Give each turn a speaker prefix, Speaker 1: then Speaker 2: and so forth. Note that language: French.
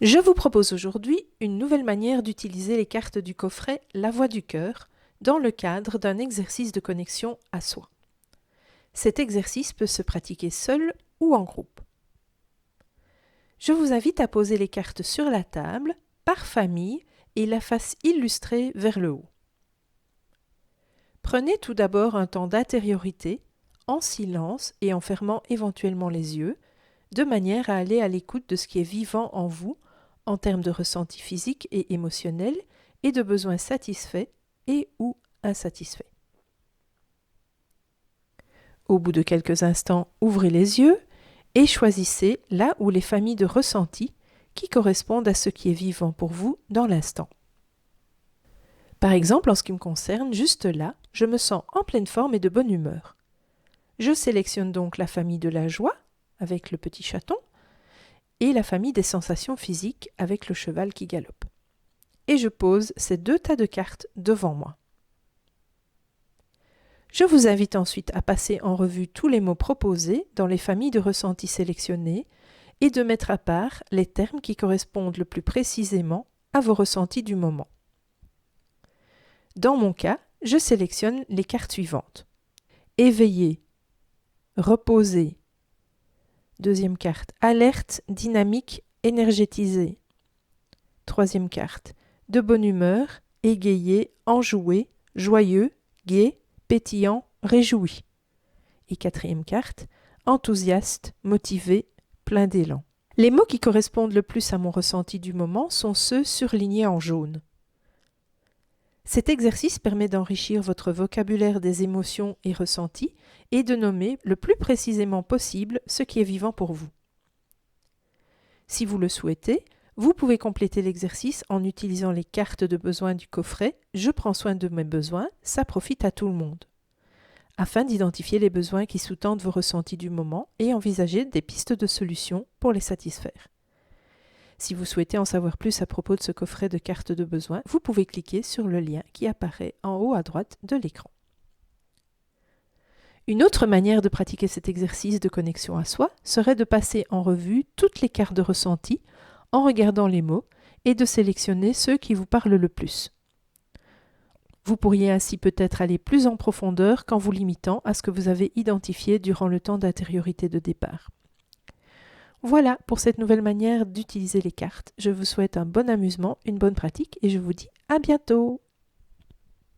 Speaker 1: Je vous propose aujourd'hui une nouvelle manière d'utiliser les cartes du coffret La Voix du cœur dans le cadre d'un exercice de connexion à soi. Cet exercice peut se pratiquer seul ou en groupe. Je vous invite à poser les cartes sur la table, par famille et la face illustrée vers le haut. Prenez tout d'abord un temps d'intériorité, en silence et en fermant éventuellement les yeux, de manière à aller à l'écoute de ce qui est vivant en vous, en termes de ressenti physique et émotionnel et de besoins satisfaits et ou insatisfaits. Au bout de quelques instants, ouvrez les yeux et choisissez là où les familles de ressentis qui correspondent à ce qui est vivant pour vous dans l'instant. Par exemple, en ce qui me concerne, juste là, je me sens en pleine forme et de bonne humeur. Je sélectionne donc la famille de la joie, avec le petit chaton, et la famille des sensations physiques, avec le cheval qui galope. Et je pose ces deux tas de cartes devant moi. Je vous invite ensuite à passer en revue tous les mots proposés dans les familles de ressentis sélectionnées et de mettre à part les termes qui correspondent le plus précisément à vos ressentis du moment. Dans mon cas, je sélectionne les cartes suivantes. Éveillé, reposé. Deuxième carte, alerte, dynamique, énergétisé. Troisième carte, de bonne humeur, égayé, enjoué, joyeux, gai, pétillant, réjoui. Et quatrième carte, enthousiaste, motivé, plein d'élan. Les mots qui correspondent le plus à mon ressenti du moment sont ceux surlignés en jaune. Cet exercice permet d'enrichir votre vocabulaire des émotions et ressentis et de nommer le plus précisément possible ce qui est vivant pour vous. Si vous le souhaitez, vous pouvez compléter l'exercice en utilisant les cartes de besoins du coffret « Je prends soin de mes besoins, ça profite à tout le monde » afin d'identifier les besoins qui sous-tendent vos ressentis du moment et envisager des pistes de solutions pour les satisfaire. Si vous souhaitez en savoir plus à propos de ce coffret de cartes de besoins, vous pouvez cliquer sur le lien qui apparaît en haut à droite de l'écran. Une autre manière de pratiquer cet exercice de connexion à soi serait de passer en revue toutes les cartes de ressenti en regardant les mots et de sélectionner ceux qui vous parlent le plus. Vous pourriez ainsi peut-être aller plus en profondeur qu'en vous limitant à ce que vous avez identifié durant le temps d'intériorité de départ. Voilà pour cette nouvelle manière d'utiliser les cartes. Je vous souhaite un bon amusement, une bonne pratique et je vous dis à bientôt.